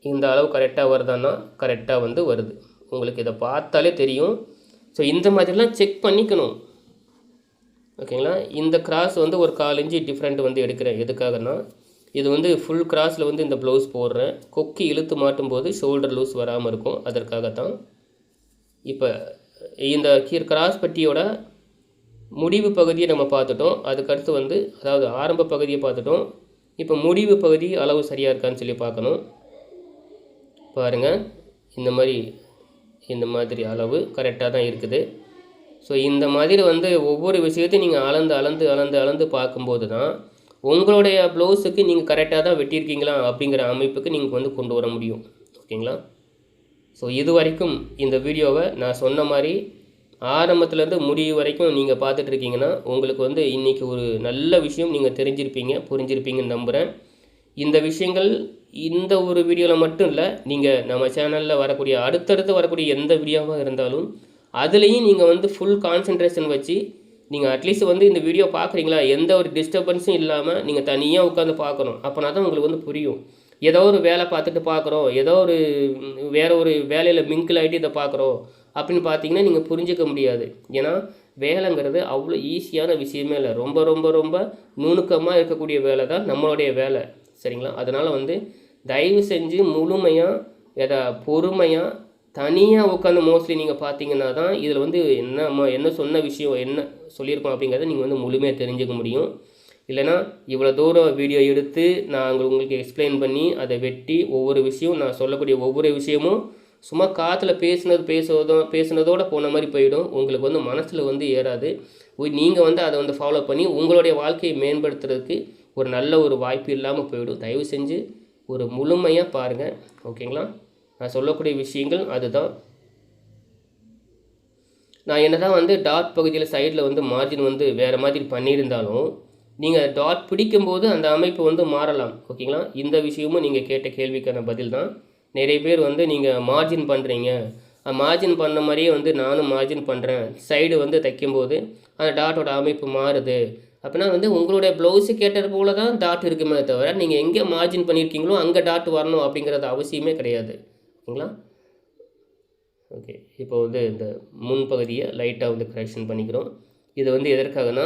இந்த அளவு கரெக்டாக வருதான்னா கரெக்டாக வந்து வருது. உங்களுக்கு இதை பார்த்தாலே தெரியும். ஸோ இந்த மாதிரிலாம் செக் பண்ணிக்கணும். ஓகேங்களா. இந்த கிராஸ் வந்து ஒரு 1/4 இன்ச்சு டிஃப்ரெண்ட் வந்து எடுக்கிறேன். எதுக்காகனா இது வந்து ஃபுல் கிராஸில் வந்து இந்த ப்ளவுஸ் போடுறேன். கொக்கி இழுத்து மாட்டும் போது ஷோல்டர் லூஸ் வராமல் இருக்கும், அதற்காகத்தான். இப்போ இந்த கிராஸ் பட்டியோட முடிவு பகுதியை நம்ம பார்த்துட்டோம். அதுக்கடுத்து வந்து அதாவது ஆரம்ப பகுதியை பார்த்துட்டோம். இப்போ முடிவு பகுதி அளவு சரியாக இருக்கான்னு சொல்லி பார்க்கணும். பாருங்கள், இந்த மாதிரி அளவு கரெக்டாக தான் இருக்குது. ஸோ இந்த மாதிரி வந்து ஒவ்வொரு விஷயத்தையும் நீங்கள் அளந்து பார்க்கும்போது தான் உங்களுடைய ப்ளவுஸுக்கு நீங்கள் கரெக்டாக தான் வெட்டியிருக்கீங்களா அப்படிங்கிற அமைப்புக்கு நீங்கள் வந்து கொண்டு வர முடியும். ஓகேங்களா. ஸோ இது வரைக்கும் இந்த வீடியோவை நான் சொன்ன மாதிரி ஆரம்பத்துலேருந்து முடிவு வரைக்கும் நீங்கள் பார்த்துட்ருக்கீங்கன்னா உங்களுக்கு வந்து இன்றைக்கி ஒரு நல்ல விஷயம் நீங்கள் புரிஞ்சிருப்பீங்கன்னு நம்புகிறேன். இந்த விஷயங்கள் இந்த ஒரு வீடியோவில் மட்டும் இல்லை, நீங்கள் நம்ம சேனலில் வரக்கூடிய அடுத்தடுத்து வரக்கூடிய எந்த வீடியோவாக இருந்தாலும் அதுலேயும் நீங்கள் வந்து ஃபுல் கான்சன்ட்ரேஷன் வச்சு நீங்கள் அட்லீஸ்ட் வந்து இந்த வீடியோ பார்க்குறீங்களா, எந்த ஒரு டிஸ்டர்பன்ஸும் இல்லாமல் நீங்கள் தனியாக உட்காந்து பார்க்கணும். அப்போனா தான் உங்களுக்கு வந்து புரியும். ஏதோ ஒரு வேலை பார்த்துட்டு பார்க்குறோம், ஏதோ ஒரு வேறு ஒரு வேலையில் மிங்கிள் ஆகிட்டு இதை பார்க்குறோம் அப்படின்னு பார்த்தீங்கன்னா நீங்கள் புரிஞ்சிக்க முடியாது. ஏன்னா வேலைங்கிறது அவ்வளோ ஈஸியான விஷயமே இல்லை. ரொம்ப ரொம்ப ரொம்ப நுணுக்கமாக இருக்கக்கூடிய வேலை தான் நம்மளுடைய வேலை. சரிங்களா. அதனால் வந்து தயவு செஞ்சு முழுமையாக பொறுமையாக தனியாக உட்காந்து மோஸ்ட்லி நீங்கள் பார்த்தீங்கன்னா தான் இதில் வந்து என்ன சொன்ன விஷயம் என்ன சொல்லியிருக்கோம் அப்படிங்கிறத நீங்கள் வந்து முழுமையாக தெரிஞ்சுக்க முடியும். இல்லைனா இவ்வளோ தூரம் வீடியோ எடுத்து நான் உங்களுக்கு எக்ஸ்பிளைன் பண்ணி அதை வெட்டி ஒவ்வொரு விஷயம் நான் சொல்லக்கூடிய ஒவ்வொரு விஷயமும் சும்மா காற்றுல பேசுனதோடு போன மாதிரி போயிடும். உங்களுக்கு வந்து மனசில் வந்து ஏறாது. நீங்கள் வந்து அதை வந்து ஃபாலோ பண்ணி உங்களுடைய வாழ்க்கையை மேம்படுத்துறதுக்கு ஒரு நல்ல ஒரு வாய்ப்பு இல்லாமல் போயிடும். தயவு செஞ்சு ஒரு முழுமையாக பாருங்கள். ஓகேங்களா. நான் சொல்லக்கூடிய விஷயங்கள் அதுதான். நான் என்ன தான் வந்து டாட் பகுதியில் சைடில் வந்து மார்ஜின் வந்து வேறு மாதிரி பண்ணியிருந்தாலும் நீங்கள் டாட் பிடிக்கும்போது அந்த அமைப்பு வந்து மாறலாம். ஓகேங்களா. இந்த விஷயமும் நீங்கள் கேட்ட கேள்விக்கான பதில் தான். நிறைய பேர் வந்து நீங்கள் மார்ஜின் பண்ணுறீங்க, மார்ஜின் பண்ண மாதிரியே வந்து நானும் மார்ஜின் பண்ணுறேன், சைடு வந்து தைக்கும்போது அந்த டாட்டோட அமைப்பு மாறுது அப்படின்னா வந்து உங்களுடைய ப்ளவுஸு கேட்டது போல தான் டாட் இருக்குமே தவிர நீங்கள் எங்கே மார்ஜின் பண்ணியிருக்கீங்களோ அங்கே டாட் வரணும் அப்படிங்கிறது அவசியமே கிடையாது. ஓகேங்களா. ஓகே, இப்போ வந்து இந்த முன்பகுதியை லைட்டாக வந்து கரெக்ஷன் பண்ணிக்கிறோம். இது வந்து எதற்காகனா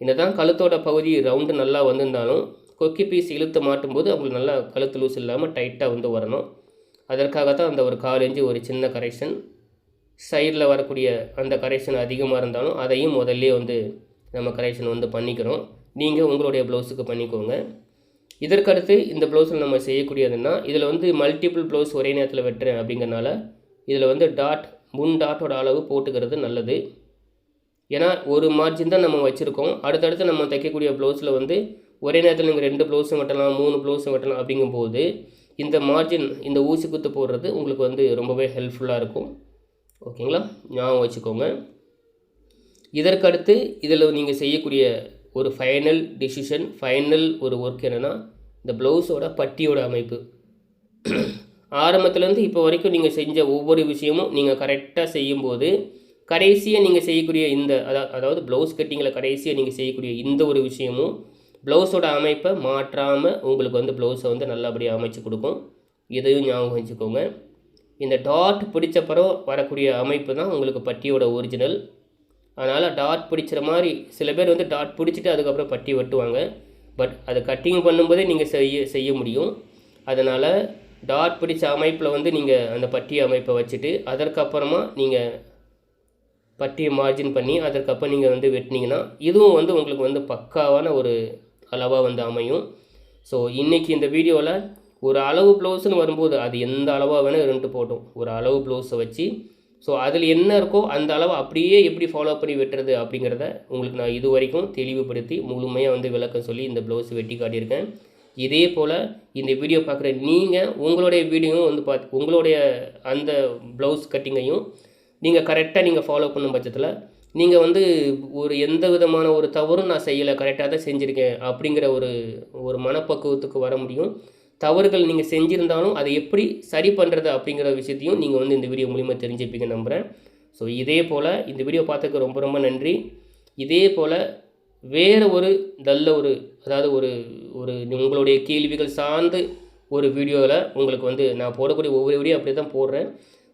என்ன தான் கழுத்தோட பகுதி ரவுண்டு நல்லா வந்திருந்தாலும் கொக்கி பீஸ் இழுத்து மாட்டும்போது அவங்களுக்கு நல்லா கழுத்து லூஸ் இல்லாமல் டைட்டாக வந்து வரணும். அதற்காகத்தான் அந்த ஒரு 1/4 இன்ச்சு ஒரு சின்ன கரெக்ஷன். சைடில் வரக்கூடிய அந்த கரெக்ஷன் அதிகமாக இருந்தாலும் அதையும் முதல்ல வந்து நம்ம கரெக்ஷன் வந்து பண்ணிக்கிறோம். நீங்கள் உங்களுடைய ப்ளவுஸுக்கு பண்ணிக்கோங்க. இதற்கடுத்து இந்த ப்ளவுஸில் நம்ம செய்யக்கூடியதுன்னா இதில் வந்து மல்டிபிள் ப்ளவுஸ் ஒரே நேரத்தில் வெட்டுறேன் அப்படிங்கிறனால இதில் வந்து முன் டாட்டோட அளவு போட்டுக்கிறது நல்லது. ஏன்னா ஒரு மார்ஜின் தான் நம்ம வச்சுருக்கோம். அடுத்தடுத்து நம்ம தைக்கக்கூடிய ப்ளவுஸில் வந்து ஒரே நேரத்தில் நீங்கள் 2 ப்ளவுஸும் வெட்டலாம், 3 ப்ளவுஸும் வெட்டலாம். அப்படிங்கும்போது இந்த மார்ஜின் இந்த ஊசி குத்து போடுறது உங்களுக்கு வந்து ரொம்பவே ஹெல்ப்ஃபுல்லாக இருக்கும். ஓகேங்களா. ஞாபகம் வச்சுக்கோங்க. இதற்கடுத்து இதில் நீங்கள் செய்யக்கூடிய ஒரு ஃபைனல் டிசிஷன், ஃபைனல் ஒரு ஒர்க் என்னென்னா இந்த ப்ளவுஸோட பட்டியோட அமைப்பு. ஆரம்பத்துலேருந்து இப்போ வரைக்கும் நீங்கள் செஞ்ச ஒவ்வொரு விஷயமும் நீங்கள் கரெக்டாக செய்யும்போது கடைசியாக நீங்கள் செய்யக்கூடிய இந்த அதாவது ப்ளவுஸ் கட்டிங்கில் கடைசியாக நீங்கள் செய்யக்கூடிய இந்த ஒரு விஷயமும் ப்ளவுஸோட அமைப்பை மாற்றாமல் உங்களுக்கு வந்து ப்ளவுஸை வந்து நல்லபடியாக அமைச்சு கொடுக்கும். இதையும் ஞாபகம் வச்சுக்கோங்க. இந்த டாட் பிடிச்சப்பறம் வரக்கூடிய அமைப்பு தான் உங்களுக்கு பட்டியோட ஒரிஜினல். அதனால் டாட் பிடிச்சிற மாதிரி சில பேர் வந்து டாட் பிடிச்சிட்டு அதுக்கப்புறம் பட்டி வெட்டுவாங்க. பட் அதை கட்டிங் பண்ணும்போதே நீங்கள் செய்ய முடியும். அதனால் டாட் பிடிச்ச அமைப்பில் வந்து நீங்கள் அந்த பட்டி அமைப்பை வச்சுட்டு அதற்கப்புறமா நீங்கள் பட்டியை மார்ஜின் பண்ணி அதற்கப்புறம் நீங்கள் வந்து வெட்டினீங்கன்னா இதுவும் வந்து உங்களுக்கு வந்து பக்காவான ஒரு அளவாக வந்து அமையும். ஸோ இன்றைக்கி இந்த வீடியோவில் ஒரு அளவு ப்ளவுஸ்னு வரும்போது அது எந்த அளவாக வேணால் இருந்துட்டு போட்டோம். ஒரு அளவு ப்ளவுஸை வச்சு ஸோ அதில் என்ன இருக்கோ அந்த அளவை அப்படியே எப்படி ஃபாலோ பண்ணி வெட்டுறது அப்படிங்கிறத உங்களுக்கு நான் இது வரைக்கும் தெளிவுபடுத்தி முழுமையாக வந்து விளக்கம் சொல்லி இந்த ப்ளவுஸ் வெட்டி காட்டியிருக்கேன். இதே போல் இந்த வீடியோ பார்க்குற நீங்கள் உங்களுடைய வீடியோவும் வந்து உங்களுடைய அந்த ப்ளவுஸ் கட்டிங்கையும் நீங்கள் கரெக்டாக நீங்கள் ஃபாலோ பண்ணும் பட்சத்தில் நீங்கள் வந்து ஒரு எந்த விதமான ஒரு தவறும் நான் செய்யலை, கரெக்டாக தான் செஞ்சுருக்கேன் அப்படிங்கிற ஒரு மனப்பக்குவத்துக்கு வர முடியும். தவறுகள் நீங்கள் செஞ்சுருந்தாலும் அதை எப்படி சரி பண்ணுறது அப்படிங்கிற விஷயத்தையும் நீங்கள் வந்து இந்த வீடியோ மூலிமா தெரிஞ்சுப்பீங்க நம்புகிறேன். ஸோ இதே போல் இந்த வீடியோ பார்த்ததுக்கு ரொம்ப ரொம்ப நன்றி. இதே போல் வேறு ஒரு நல்ல அதாவது உங்களுடைய கேள்விகள் சார்ந்து ஒரு வீடியோவில் உங்களுக்கு வந்து நான் போடக்கூடிய ஒவ்வொரு வீடியோ அப்படி தான் போடுறேன்.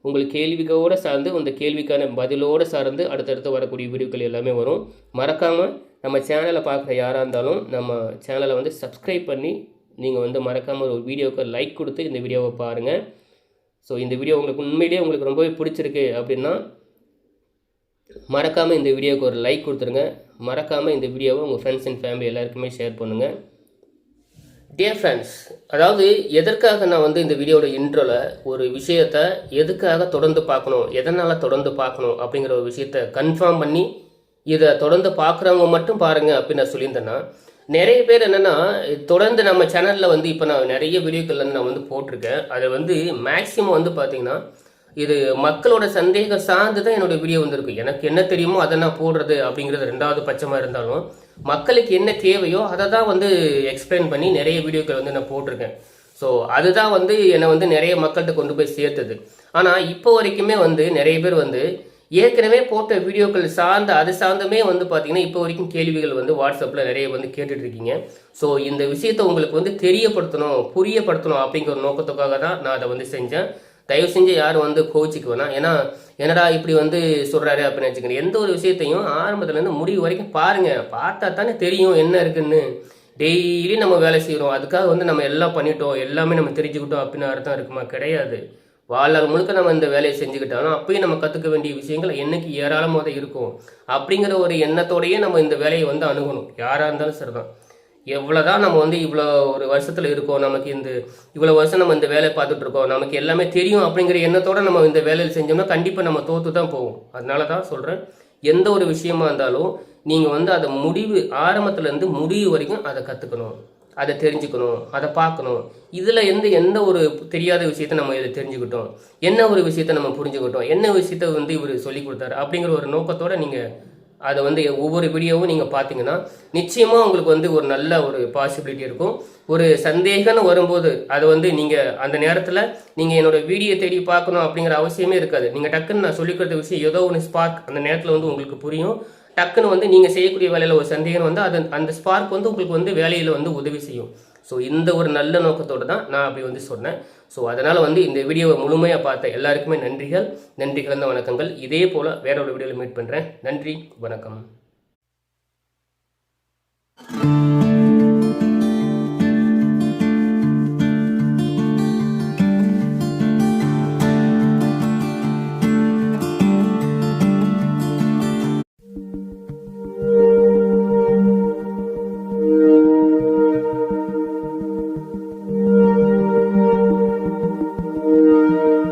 உங்களுக்கு கேள்விகளோடு சார்ந்து அந்த கேள்விக்கான பதிலோடு சார்ந்து அடுத்தடுத்து வரக்கூடிய வீடியோக்கள் எல்லாமே வரும். மறக்காமல் நம்ம சேனலை பார்க்குற யாராக இருந்தாலும் நம்ம சேனலை வந்து சப்ஸ்கிரைப் பண்ணி நீங்கள் வந்து மறக்காமல் ஒரு வீடியோவுக்கு லைக் கொடுத்து இந்த வீடியோவை பாருங்கள். ஸோ இந்த வீடியோ உங்களுக்கு உண்மையிலேயே உங்களுக்கு ரொம்பவே பிடிச்சிருக்கு அப்படின்னா மறக்காமல் இந்த வீடியோவுக்கு ஒரு லைக் கொடுத்துருங்க. மறக்காமல் இந்த வீடியோவை உங்கள் ஃப்ரெண்ட்ஸ் அண்ட் ஃபேமிலி எல்லாருக்குமே ஷேர் பண்ணுங்கள். டியர் ஃப்ரெண்ட்ஸ், அதாவது எதற்காக நான் வந்து இந்த வீடியோட இன்ட்ரோவில் ஒரு விஷயத்தை எதுக்காக தொடர்ந்து பார்க்கணும், எதனால் தொடர்ந்து பார்க்கணும் அப்படிங்கிற ஒரு விஷயத்தை கன்ஃபார்ம் பண்ணி இதை தொடர்ந்து பார்க்குறவங்க மட்டும் பாருங்கள் அப்படின்னு நான் சொல்லியிருந்தேன்னா, நிறைய பேர் என்னென்னா தொடர்ந்து நம்ம சேனலில் வந்து இப்போ நான் நிறைய வீடியோக்கள் நான் வந்து போட்டிருக்கேன். அதை வந்து மேக்ஸிமம் வந்து பார்த்திங்கன்னா இது மக்களோட சந்தேகம் சார்ந்து தான் என்னோடய வீடியோ வந்துருக்கு. எனக்கு என்ன தெரியுமோ அதை நான் போடுறது அப்படிங்கிறது ரெண்டாவது பட்சமாக இருந்தாலும் மக்களுக்கு என்ன தேவையோ அதை தான் வந்து எக்ஸ்பிளைன் பண்ணி நிறைய வீடியோக்கள் வந்து நான் போட்டிருக்கேன். ஸோ அதுதான் வந்து என்னை வந்து நிறைய மக்கள்கிட்ட கொண்டு போய் சேர்த்துது. ஆனால் இப்போ வரைக்குமே வந்து நிறைய பேர் வந்து ஏற்கனவே போட்ட வீடியோக்கள் அது சார்ந்துமே வந்து பார்த்தீங்கன்னா இப்போ வரைக்கும் கேள்விகள் வந்து வாட்ஸ்அப்பில் நிறைய வந்து கேட்டுட்டு இருக்கீங்க. ஸோ இந்த விஷயத்தை உங்களுக்கு வந்து தெரியப்படுத்தணும், புரியப்படுத்தணும் அப்படிங்கிற ஒரு நோக்கத்துக்காக தான் நான் அதை வந்து செஞ்சேன். தயவு செஞ்சு யாரும் வந்து கோச்சிக்கு வேணாம். ஏன்னா என்னடா இப்படி வந்து சொல்கிறாரு அப்படின்னு வச்சுக்கோங்க. எந்த ஒரு விஷயத்தையும் ஆரம்பத்துலேருந்து முடிவு வரைக்கும் பாருங்கள். பார்த்தா தானே தெரியும் என்ன இருக்குன்னு. டெய்லி நம்ம வேலை செய்கிறோம், அதுக்காக வந்து நம்ம எல்லாம் பண்ணிட்டோம், எல்லாமே நம்ம தெரிஞ்சுக்கிட்டோம் அப்படின்னு அர்த்தம் இருக்குமா? கிடையாது. வாழ்நாள் முழுக்க நம்ம இந்த வேலையை செஞ்சுக்கிட்டாலும் அப்பயும் நம்ம கற்றுக்க வேண்டிய விஷயங்கள் என்னைக்கு ஏராளமாக தான் இருக்கும். அப்படிங்கிற ஒரு எண்ணத்தோடையே நம்ம இந்த வேலையை வந்து அணுகணும். யாராக இருந்தாலும் சரிதான். எவ்வளோதான் நம்ம வந்து இவ்வளோ ஒரு வருஷத்தில் இருக்கோம், நமக்கு இவ்வளோ வருஷம் நம்ம இந்த வேலையை பார்த்துட்டு இருக்கோம், நமக்கு எல்லாமே தெரியும் அப்படிங்கிற எண்ணத்தோடு நம்ம இந்த வேலையில் செஞ்சோம்னா கண்டிப்பாக நம்ம தோற்று தான் போவோம். அதனால தான் சொல்கிறேன், எந்த ஒரு விஷயமா இருந்தாலும் நீங்கள் வந்து அதை ஆரம்பத்துலேருந்து முடிவு வரைக்கும் அதை கற்றுக்கணும், அதை தெரிஞ்சுக்கணும், அதை பார்க்கணும். இதில் எந்த ஒரு தெரியாத விஷயத்தை நம்ம இதை தெரிஞ்சுக்கிட்டோம், என்ன ஒரு விஷயத்தை நம்ம புரிஞ்சுக்கிட்டோம், என்ன விஷயத்தை வந்து இவர் சொல்லி கொடுத்தாரு அப்படிங்கிற ஒரு நோக்கத்தோடு நீங்கள் அதை வந்து ஒவ்வொரு வீடியோவும் நீங்கள் பார்த்தீங்கன்னா நிச்சயமாக உங்களுக்கு வந்து ஒரு நல்ல ஒரு பாசிபிலிட்டி இருக்கும். ஒரு சந்தேகம்னு வரும்போது அதை வந்து நீங்கள் அந்த நேரத்தில் நீங்கள் என்னோடய வீடியோ தேடி பார்க்கணும் அப்படிங்கிற அவசியமே இருக்காது. நீங்கள் டக்குன்னு நான் சொல்லிக் விஷயம் ஏதோ ஒன்று ஸ்பார்க் அந்த நேரத்தில் வந்து உங்களுக்கு புரியும். டக்குன்னு வந்து நீங்கள் செய்யக்கூடிய வேலையில் ஒரு சந்தேகம் வந்து அந்த ஸ்பார்க் வந்து உங்களுக்கு வந்து வேலையில் வந்து உதவி செய்யும். ஸோ இந்த ஒரு நல்ல நோக்கத்தோடு தான் நான் அப்படி வந்து சொன்னேன். ஸோ அதனால் வந்து இந்த வீடியோவை முழுமையாக பார்த்த எல்லாருக்குமே நன்றிகள் கலந்த வணக்கங்கள். இதே போல் வேற ஒரு வீடியோவில் மீட் பண்ணுறேன். நன்றி, வணக்கம்.